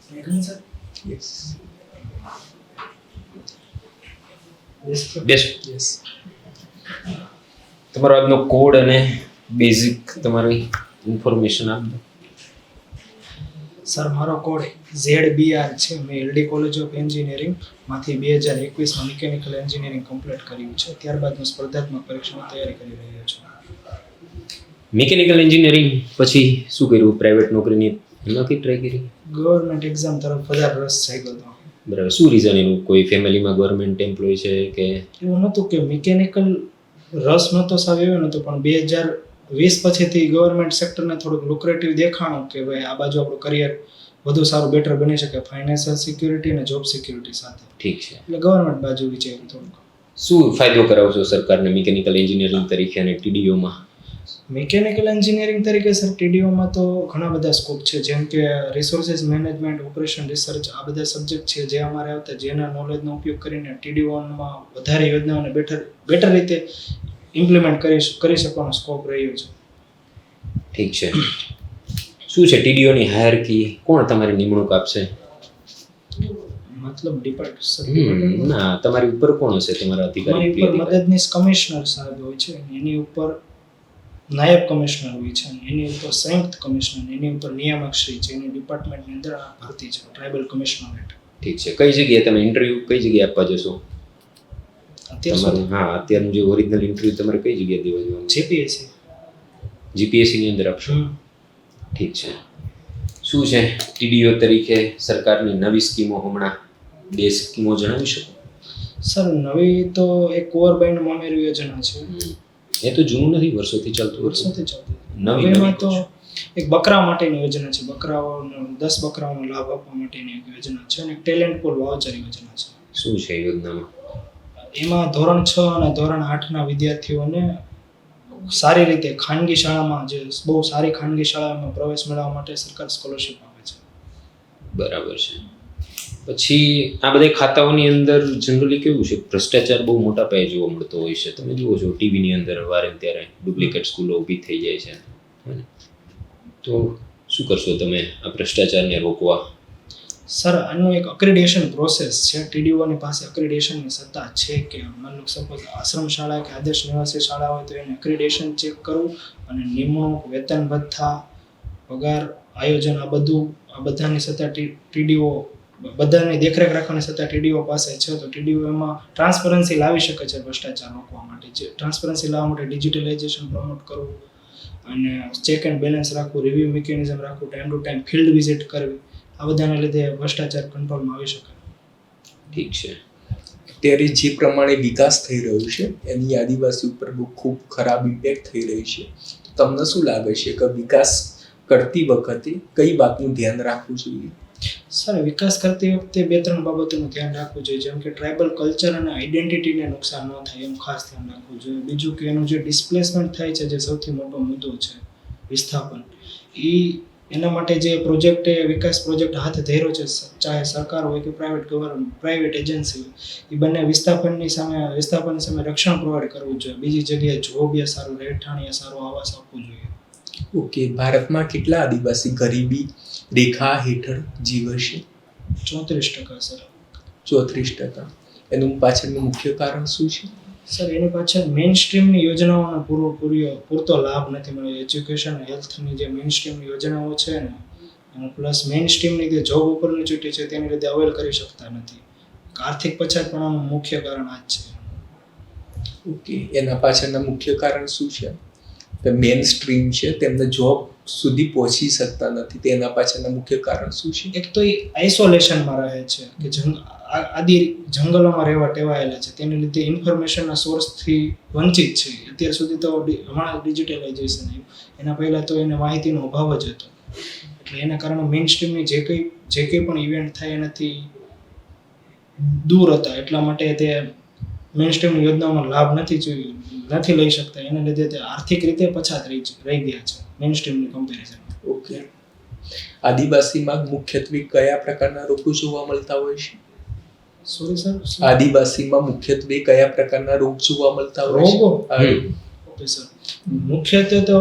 તમારો આજનો કોડ અને બેઝિક તમારી ઇન્ફોર્મેશન આપજો. સર મારો કોડ ZBR છે. મેં LD કોલેજ ઓફ એન્જિનિયરિંગ માંથી 2021માં મિકેનિકલ એન્જિનિયરિંગ કમ્પ્લીટ કર્યું છે. ત્યારબાદ હું સ્પર્ધાત્મક પરીક્ષાની તૈયારી કરી રહ્યો છું. મિકેનિકલ એન્જિનિયરિંગ પછી શું કર્યું? પ્રાઇવેટ નોકરીની નથી ટ્રાય કરી? ગવર્મેન્ટ એક્ઝામ તરફ વધારે રસ જાગ્યો હતો. બરાબર. શું રીઝન એનું? કોઈ ફેમિલીમાં ગવર્મેન્ટ એમ્પ્લોય છે કે એવું નહોતું કે મિકેનિકલ રસ નહોતો સાવ એવો નહોતો, પણ 2020 પછીથી ગવર્મેન્ટ સેક્ટરને થોડુંક લુક્રેટિવ દેખાણું કે ભાઈ આ બાજુ આપણું કરિયર વધુ સારું બેટર બની શકે ફાઇનાન્શિયલ સિક્યુરિટી અને જોબ સિક્યુરિટી સાથે. ઠીક છે. એટલે ગવર્મેન્ટ બાજુ વિચાર્યું થોડુંક. શું ફાયદો કરાવશો સરકારને મિકેનિકલ એન્જિનિયરિંગ તરીકે અને ટીડીઓમાં? મિકેનિકલ એન્જિનિયરિંગ તરીકે સર ટીડીઓમાં તો ઘણા બધા સ્કોપ છે, જેમ કે રિસોર્સિસ મેનેજમેન્ટ, ઓપરેશન રિસર્ચ, આ બધા સબ્જેક્ટ છે જે અમારે આવતા, જેના નોલેજનો ઉપયોગ કરીને ટીડીઓમાં વધારે યોજનાઓને બેટર રીતે ઇમ્પ્લિમેન્ટ કરી શકવાનો સ્કોપ રહ્યો છે. ઠીક છે. શું છે ટીડીઓની હાયરકી? કોણ તમારી નિમણૂક આપશે? મતલબ ડિપાર્ટમેન્ટ ના, તમારી ઉપર કોણ હશે? તમારા અધિકારી? મદદનીશ કમિશનર સાહેબ હોય છે, એની ઉપર નાયબ કમિશનર હોય છે, એની ઉપર સંયુક્ત કમિશનર, એની ઉપર નિયામક શ્રી છે. એની ડિપાર્ટમેન્ટની અંદર આ ભરતી છે, ટ્રાઇબલ કમિશનરેટ. ઠીક છે. કઈ જગ્યાએ તમે ઇન્ટરવ્યુ કઈ જગ્યાએ આપવા જશો? તમારું અત્યારનું જે ઓરિજિનલ ઇન્ટરવ્યુ તમારે કઈ જગ્યાએ દેવા જવાનું? જીપીએસસી ની અંદર આપશો? ઠીક છે. શું છે ટીડીઓ તરીકે સરકારની નવી સ્કીમો? હમણાં 2 સ્કીમો જણાવી શકો? સર નવી તો એક કુંવરબાઈનું મામેરું યોજના છે. એ તો જૂનું નથી, વર્ષોથી ચાલતું. નવીમાં તો એક બકરા માટેની યોજના છે. 10 બકરાઓનો લાભ આપવા માટેની એક યોજના છે, અને ટેલેન્ટ પુલ વાઉચર યોજના છે. શું છે યોજનામાં? એમાં ધોરણ 6 અને ધોરણ 8ના વિદ્યાર્થીઓને સારી રીતે ખાનગી શાળામાં, જે બહુ સારી ખાનગી શાળામાં પ્રવેશ મેળવવા માટે સરકાર સ્કોલરશિપ આપે છે. બરાબર છે. પછી આ બધા ખાતાઓની અંદર જનરલી કેવું છે, ભ્રષ્ટાચાર બહુ મોટા પાયે જોવા મળતો હોય છે. તમે જુઓ છો ટીવીની અંદર વારે ત્યારે ડુપ્લિકેટ સ્કૂલો ઊભી થઈ જાય છે. તો શું કરશો તમે આ ભ્રષ્ટાચારને રોકવા? સર આનું એક અક્રેડિટેશન પ્રોસેસ છે. ટીડીઓની પાસે અક્રેડિટેશનની સત્તા છે કે માનો સપોઝ આશ્રમ શાળા કે આદર્શ નિવાસી શાળા હોય તો એને અક્રેડિટેશન ચેક કરવું, અને નિમણૂક, વેતન ભથ્થા, પગાર, આયોજન, આ બધાની સત્તા ટીડીઓ, બધાની દેખરેખ રાખવાની સત્તા ટીડીઓ પાસે છે. તો ટીડીઓ એમાં ટ્રાન્સપરન્સી લાવી શકે છે ભ્રષ્ટાચાર રોકવા માટે. જે ટ્રાન્સપરન્સી લાવવા માટે ડિજિટલાઇઝેશન પ્રમોટ કરવું, અને ચેક એન્ડ બેલેન્સ રાખવું, રિવ્યુ મિકેનિઝમ રાખવું, time to time field visit કરવી, આ બધાને લીધે ભ્રષ્ટાચાર કંટ્રોલમાં આવી શકે. ઠીક છે. અત્યારે જે પ્રમાણે વિકાસ થઈ રહ્યો છે એની આદિવાસી ઉપર બહુ ખૂબ ખરાબ ઇમ્પેક્ટ થઈ રહી છે. તો તમને શું લાગે છે કે વિકાસ કરતી વખતે કઈ વાતનું ધ્યાન રાખવું જોઈએ? સર વિકાસ કરતી વખતે 2-3 બાબતોનું ધ્યાન રાખવું જોઈએ, જેમ કે ટ્રાઇબલ કલ્ચર અને આઈડેન્ટિટીને નુકસાન ન થાય એમ ખાસ ધ્યાન રાખવું જોઈએ. બીજું કે એનું જે ડિસ્પ્લેસમેન્ટ થાય છે, જે સૌથી મોટો મુદ્દો છે વિસ્થાપન, એના માટે જે વિકાસ પ્રોજેક્ટ હાથ ધર્યો છે, ચાહે સરકાર હોય કે પ્રાઇવેટ એજન્સી હોય, એ બંને વિસ્થાપનની સામે રક્ષણ પ્રોવાઈડ કરવું જોઈએ. બીજી જગ્યાએ જોબ યા સારું રહેઠાણ યા સારો આવાસ આપવું જોઈએ. ઓકે. ભારતમાં કેટલા આદિવાસી ગરીબી રેખા હેઠળ જીવે છે? 34% સર. 34%. એનું પાછળનું મુખ્ય કારણ શું છે? સર એની પાછળ મેઇન સ્ટ્રીમની યોજનાઓનો પૂરતો લાભ નથી મળ્યો. એજ્યુકેશન, હેલ્થની જે મેઇન સ્ટ્રીમની યોજનાઓ છે ને, અને પ્લસ મેઇન સ્ટ્રીમની જે જોબ ઓપોર્ચ્યુનિટી છે તેની લીધે અવેલ કરી શકતા નથી. આર્થિક પછાતપણાનું મુખ્ય કારણ આ જ છે. ઓકે. એના પાછળના મુખ્ય કારણ શું છે? કે મેઇન સ્ટ્રીમ છે તેમને જોબ સુધી પહોંચી શકતા નથી, તેના પાછળના મુખ્ય કારણ શું છે? એક તો એ આઇસોલેશનમાં રહે છે, કે આદિ જંગલોમાં રહેવા ટેવાયેલા છે, તેને લીધે ઇન્ફોર્મેશનના સોર્સથી વંચિત છે. અત્યાર સુધી તો હમણાં ડિજિટલાઇઝેશન આવ્યું, એના પહેલાં તો એને માહિતીનો અભાવ જ હતો. એટલે એના કારણે મેઇન સ્ટ્રીમની જે કંઈ પણ ઇવેન્ટ થાય એનાથી દૂર હતા. એટલા માટે તે મેઇન સ્ટ્રીમની યોજનાઓનો લાભ નથી લઈ શકતા. એના લીધે તે આર્થિક રીતે પછાત રહી ગયા છે મેઇન સ્ટ્રીમની કમ્પેરિઝન. ઓકે. આદિવાસીમાં મુખ્યત્વે કયા પ્રકારના રોગો જોવા મળતા હોય છે? Sorry sir. આદિવાસીમાં મુખ્યત્વે કયા પ્રકારના રોગ જોવા મળતા હોય છે? Okay sir. મુખ્યત્વે તો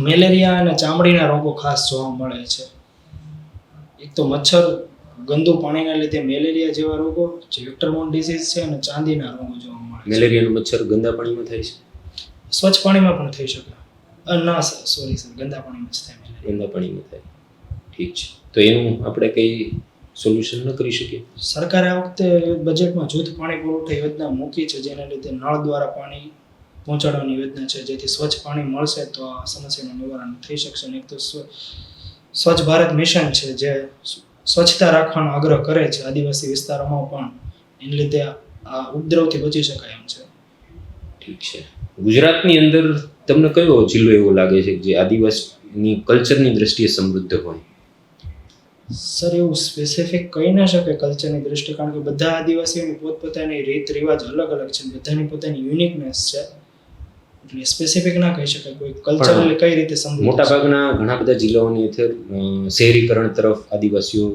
મેલેરિયા અને ચામડીના રોગો ખાસ જોવા મળે છે. એક તો મચ્છર, ગંદુ પાણીના લીધે મેલેરિયા જેવા રોગો, જે વેક્ટરબોર્ન ડિસીઝ છે, અને ચાંદીના રોગો જોવા મળે છે. મેલેરિયાનો મચ્છર ગંદા પાણીમાં થાય છે? સ્વચ્છ પાણીમાં પણ થઈ શકે. ના સોરી સર, ગંદા પાણીમાં જ થાય મેલેરિયા. ગંદા પાણીમાં થાય. ઠીક છે. તો એનું આપણે કંઈ સોલ્યુશન ન કરી શકીએ? સરકારે આ વખતે બજેટમાં જૂથ પાણી પુરવઠા યોજના મૂકી છે, જેના લીધે નળ દ્વારા પાણી પહોંચાડવાની યોજના છે, જેથી સ્વચ્છ પાણી મળશે તો આ સમસ્યાનું નિવારણ થઈ શકશે. અને એક તો સ્વચ્છ ભારત મિશન છે, જે સ્વચ્છતા રાખવાનો આગ્રહ કરે છે આદિવાસી વિસ્તારોમાં પણ, એના લીધે આ ઉપદ્રવથી બચી શકાય એમ છે. ઠીક છે. ગુજરાતની અંદર તમને કયો જિલ્લો એવો લાગે છે જે આદિવાસીની કલ્ચરની દ્રષ્ટિએ સમૃદ્ધ હોય? સર એવું સ્પેસિફિક કહી ના શકે કલ્ચરની દ્રષ્ટિએ, કારણ કે બધા આદિવાસીઓની પોતપોતાની રીત રિવાજ અલગ અલગ છે, બધાની પોતાની યુનિકનેસ છે, એટલે સ્પેસિફિક ના કહી શકાય કોઈ કલ્ચરલી કઈ રીતે સમૃદ્ધ. મોટાભાગના ઘણા બધા જિલ્લાઓની અંદર શહેરીકરણ તરફ આદિવાસીઓ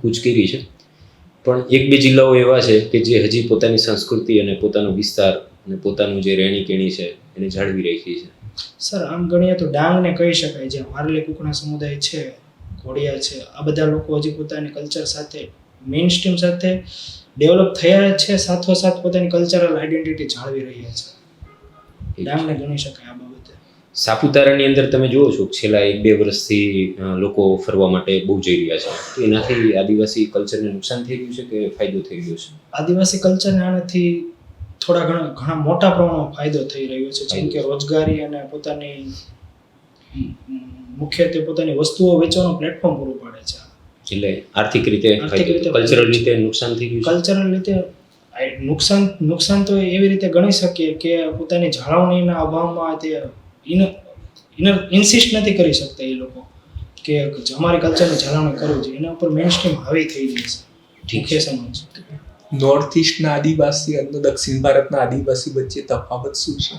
કૂચ કરી છે, પણ એક બે જિલ્લાઓ એવા છે કે જે હજી પોતાની સંસ્કૃતિ અને પોતાનો વિસ્તાર અને પોતાનું જે રહેણી કેણી છે એને જાળવી રાખી છે. સર આમ ગણીએ તો ડાંગને કહી શકાય, જે વારલી કુકણા સમુદાય છે, ઘોડિયા છે, આ બધા લોકો હજી પોતાની કલ્ચર સાથે મેઇન સ્ટ્રીમ સાથે ડેવલપ થયા છે, સાથોસાથ પોતાની કલ્ચરલ આઈડેન્ટિટી જાળવી રહ્યા છે. ડાંગને ગણી શકાય આ બાબતે. સાપુતારાની અંદર તમે જુઓ છો છેલ્લા 1-2 વર્ષથી લોકો ફરવા માટે બહુ જઈ રહ્યા છે, તો એનાથી આદિવાસી કલ્ચરને નુકસાન થઈ ગયું છે કે ફાયદો થઈ ગયો છે? આદિવાસી કલ્ચરને આનાથી ઘણા મોટા પ્રમાણમાં ફાયદો થઈ રહ્યો છે, જેમ કે રોજગારી અને પોતાની મુખ્યત્વે પોતાની વસ્તુઓ વેચવાનું પ્લેટફોર્મ પૂરું પાડે છે. એટલે આર્થિક રીતે કલ્ચરલ રીતે નુકસાન થઈ ગયું છે. કલ્ચરલ રીતે નુકસાન તો એવી રીતે ગણી શકીએ કે પોતાની જાળવણીના અભાવમાં તે ઇન્સિસ્ટ નથી કરી શકતા એ લોકો કે અમારી કલ્ચરની જાળવણી કરવી જોઈએ, એના ઉપર મેઇન સ્ટ્રીમ હાવી થઈ જાય છે. ઠીક છે. સમજ નોર્થ ઇસ્ટના આદિવાસી અને દક્ષિણ ભારતના આદિવાસી વચ્ચે તફાવત શું છે?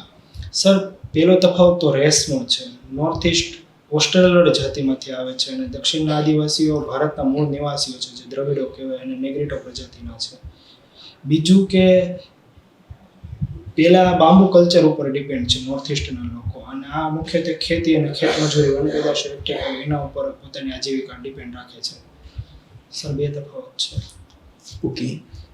સર પહેલો તફાવત તો રેસનો છે. નોર્થ ઇસ્ટ ઓસ્ટ્રેલિયન જાતિમાંથી આવે છે અને દક્ષિણના આદિવાસીઓ ભારતના મૂળ નિવાસીઓ છે, જે દ્રવિડો કહેવાય અને નેગ્રીટો પ્રજાતિના છે. બીજું કે પહેલા બાંબુ કલ્ચર ઉપર ડિપેન્ડ છે નોર્થ ઇસ્ટના લોકો, અને આ મુખ્યત્વે ખેતી અને ખેતમજૂરી વનપેદાશ એના ઉપર પોતાની આજીવિકા ડિપેન્ડ રાખે છે. સર બે તફાવત છે. ઓકે,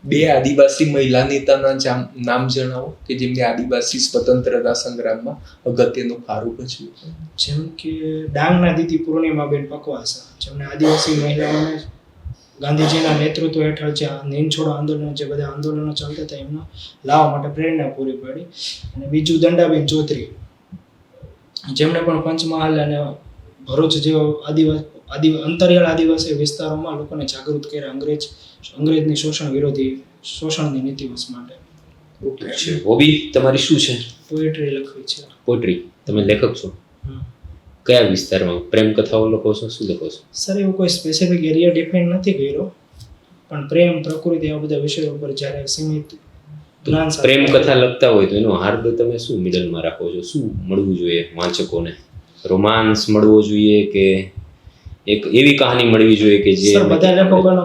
બે આદિવાસી મહિલા નેતાના નામ જણાવો કે જેમને આદિવાસી સ્વતંત્રતા સંગ્રામમાં અગત્યનો ફાળો ભજવ્યો. જેમ કે ડાંગના દીદી પૂર્ણિમાબેન પકવાસા, જેમણે આદિવાસી મહિલાઓને ગાંધીજીના નેતૃત્વ હેઠળ જે નીમ છોડો આંદોલન, જે બધા આંદોલનો ચાલતા હતા એમનો લાવવા માટે પ્રેરણા પૂરી પાડી. અને બીજું દંડાબેન ચૌધરી, જેમણે પણ પંચમહાલ અને ભરૂચ જેવો અંતરિયાળ આદિવાસી વિસ્તારોમાં લોકોને જાગૃત કર્યા અંગ્રેજની શોષણની નીતિવશ માટે. હોબી તમારી શું છે? પોએટ્રી લખવી છે. પોએટ્રી. તમે લેખક છો? કયા વિસ્તારમાં પ્રેમ કથાઓ લખો છો? શું લખો છો? સર એવું કોઈ સ્પેસિફિક એરિયા ડિફાઇન નથી કર્યો, પણ પ્રેમ, પ્રકૃતિ આ બધા વિષયો ઉપર જ્યારે સીમિત જ્ઞાન સાથે પ્રેમ કથા લખતા હોય તો એનો હાર્દ તમે શું મિડલમાં રાખો છો? શું મળવું જોઈએ વાંચકોને? રોમાન્સ મળવો જોઈએ કે એક એવી કહાની મળવી જોઈએ કે જે? સર બધા લેખકોનો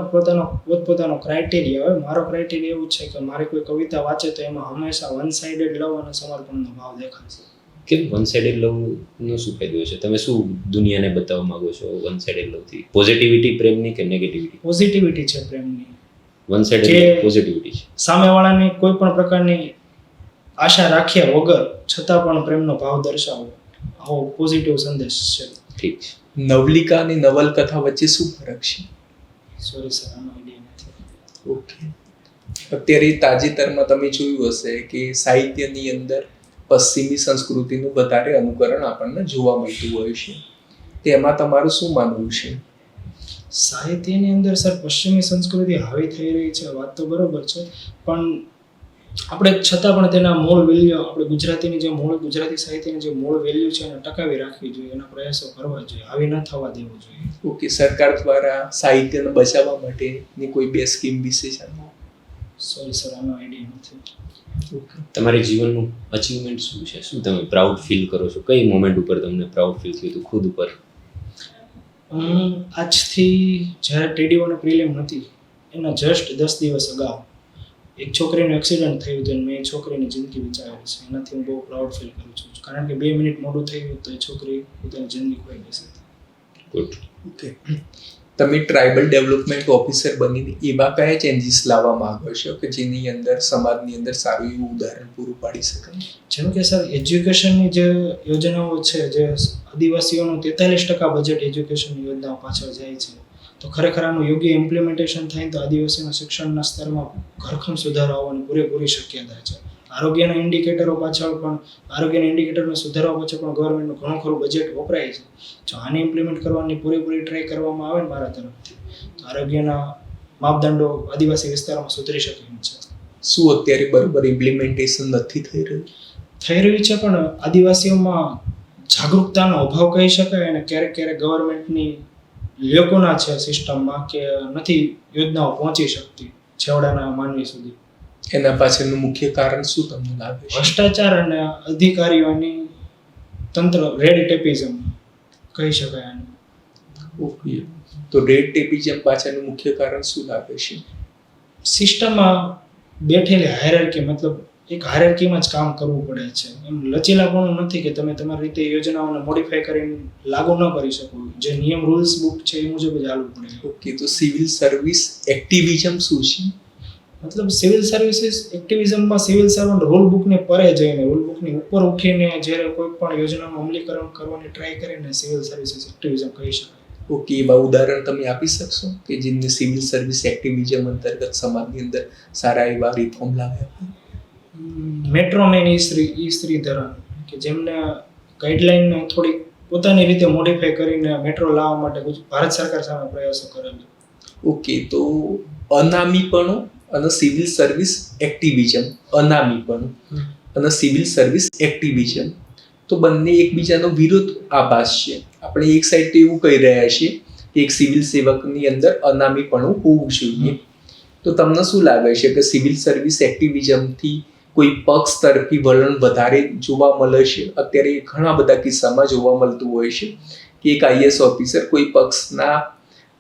પોતપોતાનો ક્રાઇટેરિયા હોય. મારો ક્રાઇટેરિયા એવું છે કે મારે કોઈ કવિતા વાંચે તો એમાં હંમેશા વન સાઇડેડ લવ અને સમર્પણનો ભાવ દેખાશે. કેમ વન સાઇડેડ લવનો શું ફાયદો છે? તમે શું દુનિયાને બતાવવા માંગો છો વન સાઇડેડ લવથી? પોઝિટિવિટી પ્રેમની કે નેગેટિવિટી? પોઝિટિવિટી છે પ્રેમની. વન સાઇડેડ પોઝિટિવિટી છે. સામેવાળાની કોઈ પણ પ્રકારની આશા રાખ્યા વગર છતાં પણ પ્રેમનો ભાવ દર્શાવવો, આવો પોઝિટિવ સંદેશ છે. ઠીક છે. નવલિકા અને નવલકથા વચ્ચે શું ફરક છે? સોરી સર, આનો આઈડિયા નથી. ઓકે, અત્યારે તાજેતરમાં તમે જોયું હશે કે સાહિત્યની અંદર પશ્ચિમી સંસ્કૃતિનું વધારે અનુકરણ આપણને જોવા મળતું હોય છે, તેમાં તમારું શું માનવું છે? સાહિત્યની અંદર સર પશ્ચિમી સંસ્કૃતિ હાવી થઈ રહી છે, વાત તો બરોબર છે, પણ આપણે છતાં પણ તેના મૂળ વેલ્યુ, આપણે ગુજરાતી સાહિત્યની જે મૂળ વેલ્યુ છે એને ટકાવી રાખવી જોઈએ, એના પ્રયાસો કરવા જોઈએ, આવી ન થવા દેવું જોઈએ. ઓકે, સરકાર દ્વારા સાહિત્યને બચાવવા માટેની કોઈ બે સ્કીમ વિશે જાણો? સોરી સર, આનો આઈડિયા નથી. ઓકે, તમારી જીવનનું અચીવમેન્ટ શું છે? શું તમે પ્રાઉડ ફીલ કરો છો? કઈ મોમેન્ટ ઉપર તમને પ્રાઉડ ફીલ થયું હતું ખુદ ઉપર? આજથી જ્યારે ટીડીઓની પ્રિલિમ હતી એના જસ્ટ 10 દિવસ અગાઉ એક છોકરીનું એક્સિડન્ટ થયું હતું અને મેં એ છોકરીની જિંદગી બચાવેલી છે. એનાથી હું બહુ પ્રાઉડ ફીલ કરું છું, કારણ કે 2 મિનિટ મોડું થયું તો એ છોકરી પોતાની જિંદગી ખોઈ બેસી હતી. ગુડ. ઓકે. તમે ટ્રાઇબલ ડેવલપમેન્ટ ઓફિસર બનીને એવા કયા ચેન્જીસ લાવવા માંગો છો કે જેની અંદર સમાજની અંદર સારું એવું ઉદાહરણ પૂરું પાડી શકાય? જેમ કે સર એજ્યુકેશનની જે યોજનાઓ છે, જે આદિવાસીઓનું 43% બજેટ એજ્યુકેશનની યોજનાઓ પાછળ જાય છે, તો ખરેખર આનું યોગ્ય ઇમ્પ્લિમેન્ટેશન થાય તો આદિવાસીના શિક્ષણના સ્તરમાં ઘરખમ સુધારો આવવાની પૂરેપૂરી શક્યતા છે. આરોગ્યના ઇન્ડિકેટરો પાછળ પણ આરોગ્યના ઇન્ડિકેટરને સુધારવા પાછળ પણ ગવર્મેન્ટનું ઘણું ખરું બજેટ વપરાય છે. જો આને ઇમ્પ્લિમેન્ટ કરવાની પૂરેપૂરી ટ્રાય કરવામાં આવે ને મારા તરફથી, તો આરોગ્યના માપદંડો આદિવાસી વિસ્તારમાં સુધરી શકે એમ છે. શું અત્યારે બરોબર ઇમ્પ્લિમેન્ટેશન નથી થઈ રહ્યું? થઈ રહ્યું છે, પણ આદિવાસીઓમાં જાગૃતતાનો અભાવ કહી શકાય, અને ક્યારેક ક્યારેક ગવર્મેન્ટની લોકોના છે સિસ્ટમમાં કે નથી યોજનાઓ પહોંચી શકતી છેવાડાના માનવી સુધી. એના પાછળનું મુખ્ય કારણ શું તમને લાગે છે? ભ્રષ્ટાચાર અને અધિકારીઓની તંત્ર રેડ ટેપિઝમ કહી શકાય આને. ઓકે, તો રેડ ટેપિઝમ પાછળનું મુખ્ય કારણ શું લાગે છે? સિસ્ટમમાં બેઠેલી હાયરાર્કી, મતલબ એક હાયરાર્કીમાં જ કામ કરવું પડે છે. એમ લચીલાપણું નથી કે તમે તમારી રીતે યોજનાઓને મોડિફાઈ કરીને લાગુ ન કરી શકો. જે નિયમ રૂલ્સ બુક છે એ મુજબ જ ચાલવું પડે. ઓકે, તો સિવિલ સર્વિસ એક્ટિવિઝમ શું છે? મતલબ સિવિલ સર્વિસીસ એક્ટિવિઝમમાં સિવિલ સર્વન્ટ રૂલ બુકની પરે જઈને, રૂલ બુકની ઉપર ઉઠીને જ્યારે કોઈ પણ યોજનાનું અમલીકરણ કરવાની ટ્રાય કરીને સિવિલ સર્વિસીસ એક્ટિવિઝમ કહી શકાય. ઓકે, એવા ઉદાહરણ તમે આપી શકશો કે જેમને સિવિલ સર્વિસ એક્ટિવિઝમ અંતર્ગત સમાજની અંદર સારા એવા રિફોર્મ લાવ્યા? મેટ્રો મેન ઈ શ્રીધરન, કે જેમને ગાઈડલાઈન થોડી પોતાની રીતે મોડિફાઈ કરીને મેટ્રો લાવવા માટે ભારત સરકાર સામે પ્રયાસો કરેલા. ઓકે, તો અનામીપણું અને સિવિલ સર્વિસ એક્ટિવિઝમ, અનામીપણું અને સિવિલ સર્વિસ એક્ટિવિઝમ તો બંને એકબીજાનો વિરોધ આભાસ છે. આપણે એક સાઈડ તો એવું કહી રહ્યા છીએ કે એક સિવિલ સેવકની અંદર અનામીપણું હોવું જોઈએ, તો તમને શું લાગે છે કે સિવિલ સર્વિસ એક્ટિવિઝમથી કોઈ પક્ષ તરફી વલણ વધારે જોવા મળે છે? અત્યારે ઘણા બધા કિસ્સામાં જોવા મળતું હોય છે કે એક આઈએસ ઓફિસર કોઈ પક્ષના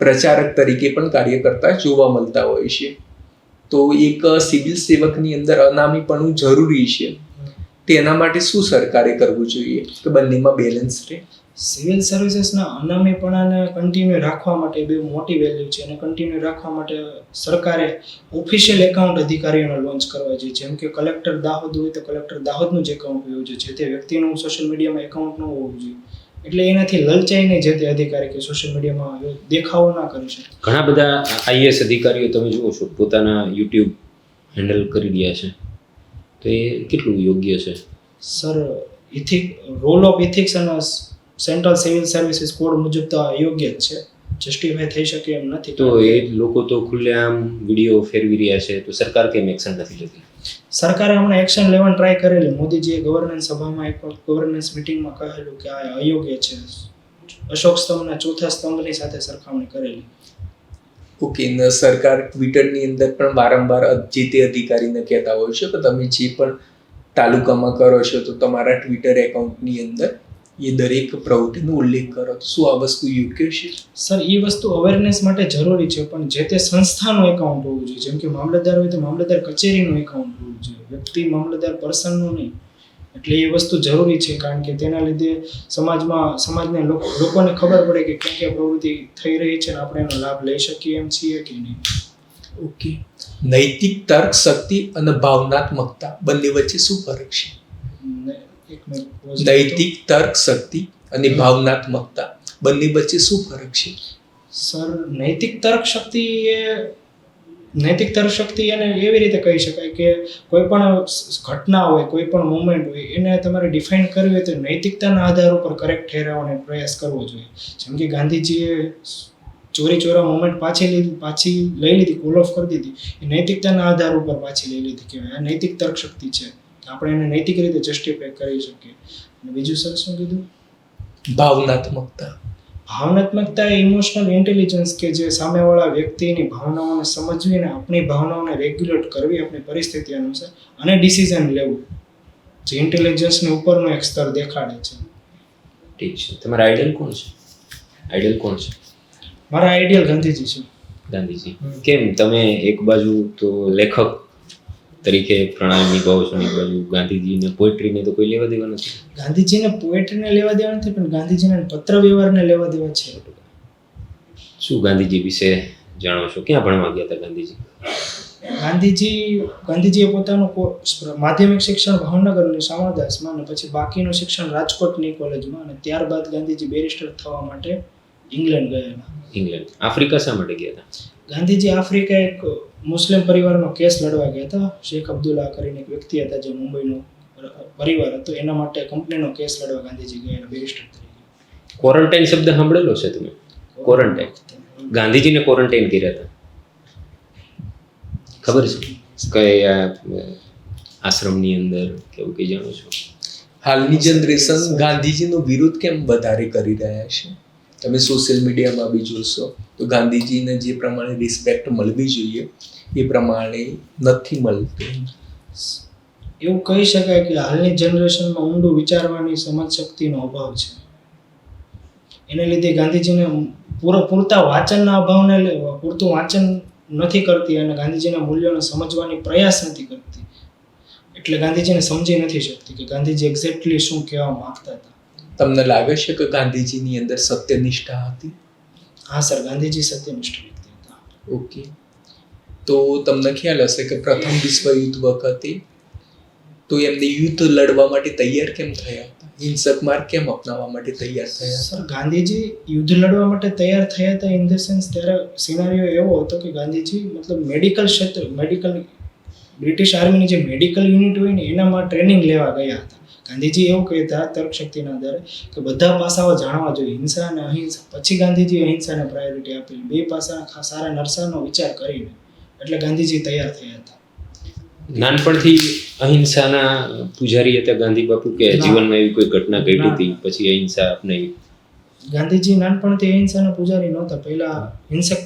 પ્રચારક તરીકે પણ કાર્ય કરતા જોવા મળતા હોય છે. તો એક સિવિલ સેવકની અંદર અનામીપણું જરૂરી છે, તેના માટે શું સરકારે કરવું જોઈએ કે બંનેમાં બેલેન્સ રહે? સિવિલ સર્વિસીસના અનામીપણાને કન્ટિન્યુ રાખવા માટે બહુ મોટી વેલ્યુ છે, અને કન્ટિન્યુ રાખવા માટે સરકારે ઓફિશિયલ એકાઉન્ટ અધિકારીઓને લોન્ચ કરવા જોઈએ. જેમ કે કલેક્ટર દાહોદ હોય તો કલેક્ટર દાહોદનું જ એકાઉન્ટ હોવું જોઈએ, જે તે વ્યક્તિનું સોશિયલ મીડિયામાં એકાઉન્ટ ન હોવું જોઈએ. એટલે એનાથી લલચાઈને જે તે અધિકારી કે સોશિયલ મીડિયામાં દેખાવો ના કરી શકે. ઘણા બધા આઈએએસ અધિકારીઓ તમે જુઓ છો પોતાના યુટ્યુબ હેન્ડલ કરી રહ્યા છે, તો એ કેટલું યોગ્ય છે? સર, રોલ ઓફ ઇથિક્સ અને સેન્ટ્રલ સિવિલ સર્વિસીસ કોડ મુજબ તો યોગ્ય જ છે, જસ્ટિફાય થઈ શકે એમ નથી. તો એ લોકો તો ખુલ્લેઆમ વિડીયો ફેરવી રહ્યા છે, તો સરકાર કેમ એક્શન નથી લેતી? સરકારે હમણાં એક્શન લેવાની ટ્રાય કરેલી. મોદીજીએ ગવર્નન્સ સભામાં એક ગવર્નન્સ મિટિંગમાં કહેલું કે આ અયોગ્ય છે. અશોક સ્તંભના ચોથા સ્તંભની સાથે સરખામણી કરેલી. ઓકે, સરકાર ટ્વિટરની અંદર પણ વારંવાર જે તે અધિકારીને કહેતા હોય છે કે તમે જે પણ તાલુકામાં કરો છો તો તમારા ટ્વિટર એકાઉન્ટની અંદર એ દરેક પ્રવૃત્તિનો ઉલ્લેખ કરો. તો શું આ વસ્તુ યોગ્ય છે? સર, એ વસ્તુ અવેરનેસ માટે જરૂરી છે, પણ જે તે સંસ્થાનું એકાઉન્ટ હોવું જોઈએ. જેમ કે મામલતદાર હોય તો મામલતદાર કચેરીનું એકાઉન્ટ હોવું જોઈએ, વ્યક્તિ મામલતદાર પર્સનનું નહીં. એટલે એ વસ્તુ જરૂરી છે, કારણ કે તેના લીધે સમાજને લોકોને ખબર પડે કે ક્યાં ક્યાં પ્રવૃત્તિ થઈ રહી છે અને આપણે એનો લાભ લઈ શકીએ એમ છીએ કે નહીં. ઓકે, નૈતિક તર્ક શક્તિ અને ભાવનાત્મકતા બંને વચ્ચે શું ફરક છે? નૈતિક તર્ક શક્તિ અને ભાવનાત્મકતા બંને વચ્ચે શું ફરક છે? સર, નૈતિક તર્ક શક્તિ એને એવી રીતે કહી શકાય કે કોઈ પણ ઘટના હોય, કોઈ પણ મુવમેન્ટ હોય, એને તમારે ડિફાઇન કરવી હોય તો નૈતિકતાના આધાર ઉપર કરેક્ટ ઠેરવવાનો પ્રયાસ કરવો જોઈએ. જેમ કે ગાંધીજીએ ચોરા મુવમેન્ટ પાછી લઈ લીધી, કોલ ઓફ કરી દીધી, એ નૈતિકતાના આધાર ઉપર પાછી લઈ લીધી. કહેવાય આ નૈતિક તર્ક શક્તિ છે, આપણે એને નૈતિક રીતે જસ્ટિફાય કરી શકીએ. અને બીજું સર શું કીધું? ભાવનાત્મકતા એ ઇમોશનલ ઇન્ટેલિજન્સ કે જે સામેવાળા વ્યક્તિની ભાવનાઓને સમજવીને આપણી ભાવનાઓને રેગ્યુલેટ કરવી આપણી પરિસ્થિતિ અનુસાર અને ડિસિઝન લેવું, જે ઇન્ટેલિજન્સની ઉપરનું એક સ્તર દેખાડે છે. ઠીક છે. તમારા આઈડિયલ કોણ છે? મારા આઈડિયલ ગાંધીજી છે. ગાંધીજી કેમ? તમે એક બાજુ તો લેખક તરીકે પ્રણાલી નિભાવો છો, એક બાજુ ગાંધીજીને પોએટ્રીને તો કોઈ લેવા દેવા નથી. ગાંધીજીને પોએટ્રીને લેવા દેવા નથી, પણ ગાંધીજીને પત્ર વ્યવહારને લેવા દેવા છે. શું ગાંધીજી વિશે જાણો છો? ક્યાં ભણવા ગયા હતા ગાંધીજી? ગાંધીજીએ પોતાનું માધ્યમિક શિક્ષણ ભાવનગરની શામળદાસમાં અને પછી બાકીનું શિક્ષણ રાજકોટની કોલેજમાં, અને ત્યારબાદ ગાંધીજી બેરિસ્ટર થવા માટે ઇંગ્લેન્ડ ગયેલા. ઇંગ્લેન્ડ. આફ્રિકા શા માટે ગયા હતા? ગાંધીજી આફ્રિકા એક મુસ્લિમ પરિવારનો કેસ લડવા ગયા હતા. શેખ અબ્દુલ્લા કરીને એક વ્યક્તિ હતા જે મુંબઈનો પરિવાર હતો, એના માટે કંપનીનો કેસ લડવા ગાંધીજી ગયેલા બેરિસ્ટર તરીકે. ક્વોરન્ટાઇન શબ્દ સાંભળેલો છે તમે? ક્વોરન્ટાઇન. ગાંધીજીને ક્વોરન્ટાઇન કર્યા હતા, ખબર છે? કયા આશ્રમની અંદર કેવું કઈ જાણો છો? હાલની જનરેશન ગાંધીજીનો વિરોધ કેમ વધારે કરી રહ્યા છે? તમે સોશિયલ મીડિયામાં બી જોશો તો ગાંધીજીને જે પ્રમાણે રિસ્પેક્ટ મળવી જોઈએ એ પ્રમાણે નથી મળતું. એવું કહી શકાય કે હાલની જનરેશનમાં ઊંડું વિચારવાની સમજ શક્તિનો અભાવ છે. એને લીધે ગાંધીજીને પૂરતા વાંચનના અભાવને પૂરતું વાંચન નથી કરતી અને ગાંધીજીના મૂલ્યોને સમજવાની પ્રયાસ નથી કરતી, એટલે ગાંધીજીને સમજી નથી શકતી કે ગાંધીજી એક્ઝેક્ટલી શું કહેવા માંગતા હતા. તમને લાગે છે કે ગાંધીજીની અંદર સત્યનિષ્ઠા હતી? હા સર, ગાંધીજી સત્યનિષ્ઠ વ્યક્તિ હતા. ઓકે, તો તમને ખ્યાલ હશે કે પ્રથમ વિશ્વયુદ્ધ વખતે તો એમને યુદ્ધ લડવા માટે તૈયાર કેમ થયા હતા? હિંસક માર્ગ કેમ અપનાવવા માટે તૈયાર થયા? સર, ગાંધીજી યુદ્ધ લડવા માટે તૈયાર થયા હતા ઇન ધ સેન્સ ત્યારે સિનારીઓ એવો હતો કે ગાંધીજી મતલબ મેડિકલ બ્રિટિશ આર્મીની જે મેડિકલ યુનિટ હોય ને એનામાં ટ્રેનિંગ લેવા ગયા હતા. ગાંધીજી એવું કહેતા તર્કશક્તિના આધારે કે બધા પાસાઓ જાણવા જોઈએ, હિંસા અને અહિંસા. પછી ગાંધીજી અહિંસાને પ્રાયોરિટી આપેલી, બે પાસા સારા નરસાનો વિચાર કરીને, એટલે ગાંધીજી તૈયાર થયા હતા. નાનપણથી અહિંસાના પૂજારી હતા ગાંધી બાપુ, કે જીવનમાં એવી કોઈ ઘટના ઘટી હતી પછી અહિંસા અપનાવી? ગાંધીજી નાનપણથી અહિંસાના પૂજારી નહોતા. પહેલા હિંસક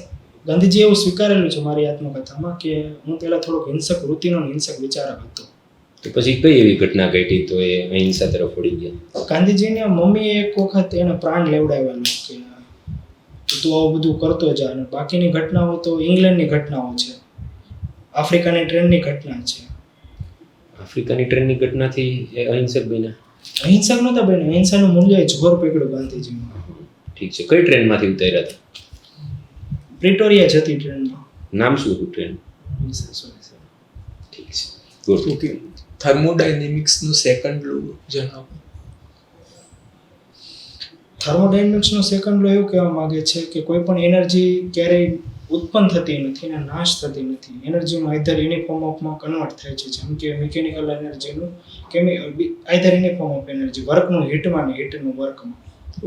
ગાંધીજી એવું સ્વીકારેલું છે મારી આત્મકથામાં કે હું પહેલા થોડોક હિંસક વૃત્તિનો હિંસક વિચારક હતો. તો પછી કઈ એવી ઘટના ઘટી તો એ અહિંસા તરફ વળી ગયા? ગાંધીજીને મમ્મીએ એક વખત એને પ્રાણ લેવડાવેલું કે તું આવું બધું કરતો જા, અને બાકીની ઘટનાઓ તો ઇંગ્લેન્ડની ઘટનાઓ છે, આફ્રિકાની ટ્રેનની ઘટના છે. આફ્રિકાની ટ્રેનની ઘટનાથી એ અહિંસક બન્યા? અહિંસક નહોતા બન્યા, અહિંસાનું મૂલ્ય જોર પકડ્યું ગાંધીજીમાં. ઠીક છે. કઈ ટ્રેનમાંથી ઉતાર્યા હતા? પ્રિટોરિયા જતી ટ્રેનમાં. નામ શું હતું ટ્રેન? ઠીક છે, ગુડ. ઓકે, થર્મોડાયનેમિક્સનો સેકન્ડ લો જણાવો. થર્મોડાયનેમિક્સનો સેકન્ડ લો એવું કહેવા માંગે છે કે કોઈ પણ એનર્જી ક્યારેય ઉત્પન્ન થતી નથી અને નાશ થતી નથી. એનર્જીનું આઈધર એની ફોર્મ ઓફમાં કન્વર્ટ થાય છે, જેમ કે મિકેનિકલ એનર્જીનું either any form of energy, વર્કનું હીટમાં ને હીટનું વર્કમાં.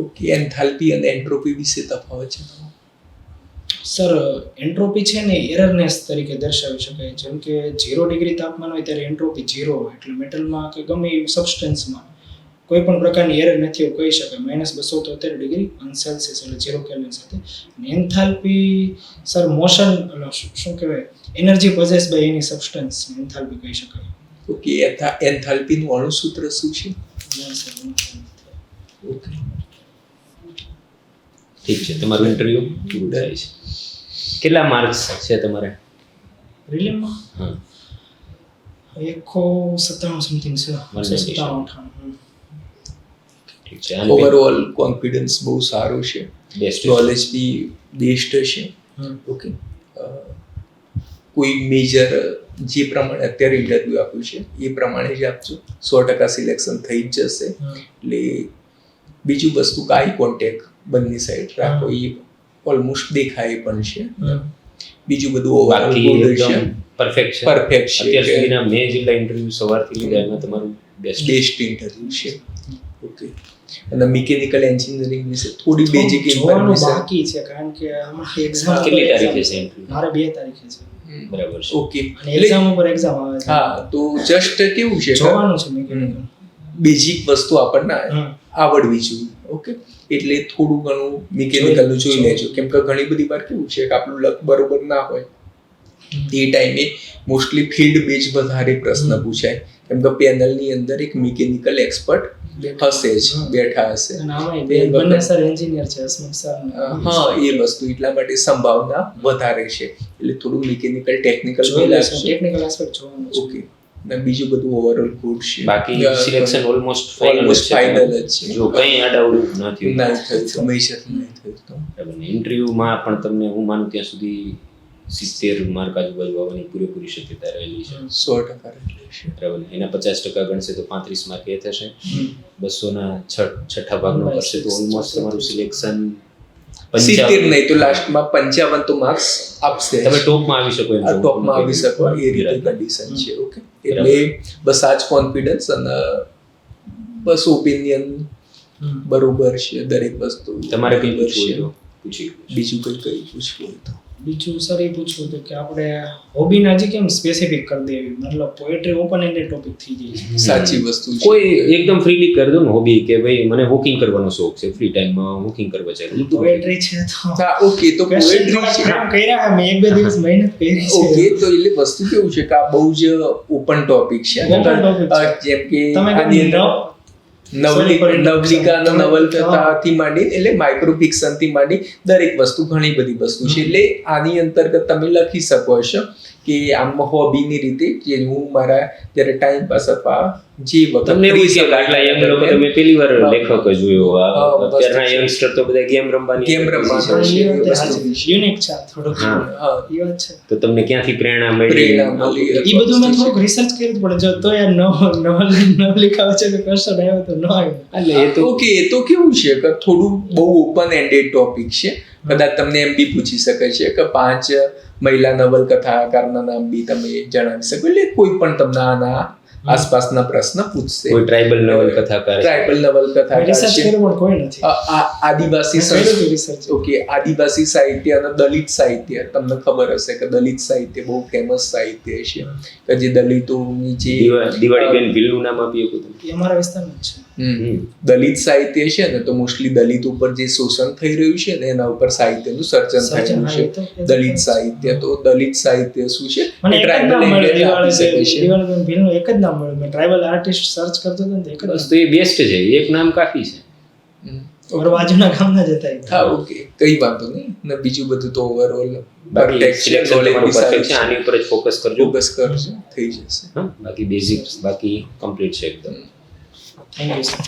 ઓકે, એન્થાલ્પી અને એન્ટ્રોપી વિશે તફાવત છે? સર, એન્ટ્રોપી છે ને એરરનેસ તરીકે દર્શાવી શકાય. જેમ કે 0 ડિગ્રી તાપમાન હોય ત્યારે એન્ટ્રોપી 0 હોય, એટલે મેટલમાં કે ગમે એવી સબસ્ટન્સમાં કોઈ પણ પ્રકારની એરર નથી એવું કહી શકાય. -273 ડિગ્રી સેલ્સિયસ એટલે 0 કેલ્વિન સાથે. અને એન્થાલ્પી સર મોશન, શું કહેવાય, energy possess by any substance enthalpy કહી શકાય. ઓકે, એન્થાલ્પીનું અણુસૂત્ર શું છે? ઓકે, ઠીક છે. તમારું ઇન્ટરવ્યુ પૂરું થાય છે. કેટલા માર્ક્સ છે તમારે રિલેમાં? હા, 197 સમથિંગ છે. 197. ઠીક છે. ઓવરઓલ કોન્ફિડન્સ બહુ સારો છે, બેસ્ટ નોલેજ બી બેસ્ટ છે. ઓકે, કોઈ મેજર જે પ્રમાણે અત્યારે ઇન્ટરવ્યૂ આપ્યું છે એ પ્રમાણે જ આપજો, 100% સિલેક્શન થઈ જ જશે. એટલે બીજું વસ્તુ કાઈ કોન્ટેક્ટ બંને સાઈડ રાખો એ ઓલમોસ્ટ દેખાય પણ છે. બીજું બધું ઓવરઓલ ગુડ છે, પરફેક્ટ છે. પરફેક્ટ છે. અત્યાર સુધીના મેં જેટલા ઇન્ટરવ્યુ સવારથી લીધા એમાં તમારું બેસ્ટ ઇન્ટરવ્યુ છે. ઓકે, અને મિકેનિકલ એન્જિનિયરિંગ વિશે થોડી બેઝિક જોવાનું ઇન્ફોર્મેશન બાકી છે, કારણ કે આમાં એક્ઝામ કેટલી તારીખે છે ઇન્ટરવ્યુ? મારે 2 તારીખે છે. બરાબર છે. ઓકે, અને એક્ઝામ ઉપર એક્ઝામ આવે છે. હા, તો જસ્ટ કેવું છે, જોવાનું છે મિકેનિકલ. બેઝિક વસ્તુ આપણને આવડવી જોઈએ. ઓકે, એટલે થોડું ઘણું મિકેનિકલનું જોઈ લેજો, કેમ કે ઘણી બધી વાર કેવું છે કે આપણું લક બરોબર ના હોય એ ટાઈમે મોસ્ટલી ફિલ્ડ બેઝ વધારે પ્રશ્ન પૂછાય, કેમ કે પેનલની અંદર એક મિકેનિકલ એક્સપર્ટ હશે જ, બેઠા હશે. અને આમાં બંને સર એન્જિનિયર છે, હસમુખ સર. હા, એ વસ્તુ એટલા માટે સંભાવના વધારે છે, એટલે થોડું મિકેનિકલ ટેકનિકલ ટેકનિકલ એસ્પેક્ટ જોવાનું છે. ઓકે, અને બીજું બધું ઓવરઓલ ગુડ છે. બાકી સિલેક્શન ઓલમોસ્ટ ઓલમોસ્ટ ફાઇનલ જ છે. જો કંઈ આડાવડું ન થયું ના થયું હંમેશા નહીં થયું તો. બરાબર ને ઇન્ટરવ્યુમાં પણ તમને હું માનું ત્યાં સુધી 70 માર્ક આજુબાજુ આવવાની પૂરેપૂરી શક્યતા રહેલી છે. 100% રહેલી છે. બરાબર ને એના 50% ગણશે તો 35 માર્ક એ થશે. 200 ના છઠ્ઠા ભાગનો કરશે તો ઓલમોસ્ટ તમારું સિલેક્શન 70 નહીં તો લાસ્ટમાં 55 તો માર્ક્સ આપશે. તમે ટોપમાં આવી શકો એમ છો. ટોપમાં આવી શકો એ રીતે કન્ડિશન છે. ઓકે એટલે બસ આ જ કોન્ફિડન્સ અને બસ ઓપિનિયન બરોબર છે દરેક વસ્તુ. તમારે કંઈ પૂછવું હોય તો પૂછી બીજું કઈ પૂછવું હોય તો બીજું સર એ પૂછવું હતું કે આપણે હોબીને હજી કેમ સ્પેસિફિક કરી દેવી, મતલબ પોએટ્રી ઓપન એન્ડેડ ટોપિક થઈ જાય છે. સાચી વસ્તુ છે. કોઈ એકદમ ફ્રીલી કરી દો ને હોબી કે ભાઈ મને વોકિંગ કરવાનો શોખ છે, ફ્રી ટાઈમમાં વોકિંગ કરવા ચાલે પોએટ્રી છે તો હા ઓકે તો પોએટ્રી છે. કર્યા મેં એક બે દિવસ મહેનત કરી છે. ઓકે તો એટલે વસ્તુ કેવું છે કે આ બહુ જ ઓપન ટોપિક છે. Open topic છે. જેમ કે તમે આની અંદર નવલિકા નવલિકા અને નવલકથાથી માંડી એટલે માઇક્રો ફિક્શન થી માંડી દરેક વસ્તુ ઘણી બધી વસ્તુ છે. એટલે આની અંતર્ગત તમે લખી શકો છો કે આમ હોબીની રીતે કે હું મારા જ્યારે ટાઈમ પાસ અથવા જે વખત તમને એવું છે કે આટલા યંગ લોકો તમે પહેલી વાર લેખક જોયો અત્યારના યંગસ્ટર તો બધા ગેમ રમવાની યુનિક છે થોડુંક. હા. એ વાત છે. તો તમને ક્યાંથી પ્રેરણા મળી? એ બધું મેં થોડુંક રિસર્ચ કર્યું પડે જો તો યાર નવલિકા વચ્ચે ક્વેશ્ચન આવ્યો તો ન આવ્યો. એટલે એ તો ઓકે એ તો કેવું છે કે થોડું બહુ ઓપન એન્ડેડ ટોપિક છે. કદાચ તમને એમ બી પૂછી શકે છે કે 5 મહિલા નવલકથાકારના નામ બી તમે જણાવી શકો. એટલે કોઈ પણ તમને આના આસપાસના પ્રશ્ન પૂછશે. કોઈ ટ્રાઇબલ નવલકથાકાર ટ્રાઇબલ નવલકથાકાર રિસર્ચ છે. કર્યું પણ કોઈ નથી. આદિવાસી કર્યું રિસર્ચ. ઓકે આદિવાસી સાહિત્ય અને દલિત સાહિત્ય તમને ખબર હશે કે દલિત સાહિત્ય બહુ ફેમસ સાહિત્ય છે કે જે દલિતોની જે દિવાળી બેન ભીલનું નામ આપી શકો તમે. એ અમારા વિસ્તારમાં જ છે. દલિત સાહિત્ય છે ને તો મોસ્ટલી દલિત ઉપર જે શોષણ થઈ રહ્યું છે ને એના ઉપર સાહિત્યનું સર્જન થયું છે. દલિત સાહિત્ય તો દલિત સાહિત્ય શું છે મને એક જ ટ્રાઇબલ નામ મળ્યું એન્ડેડ આપી શકે છે. દિવાળી ભીલનું એક જ નામ મળ્યું. મેં ટ્રાઇબલ આર્ટિસ્ટ સર્ચ કરતો હતો ને તો એક જ બસ તો એ બેસ્ટ છે, એક નામ કાફી છે. ઓર બાજુના ગામના જતા હા ઓકે કઈ વાંધો નહીં ને બીજું બધું તો ઓવરઓલ બાકી સિલેક્શન તમારું પરફેક્ટ છે, આની ઉપર જ ફોકસ કરજો. ફોકસ કરજો થઈ જશે. હા બાકી બેઝિક્સ બાકી કમ્પ્લીટ છે એકદમ. Thank you sir.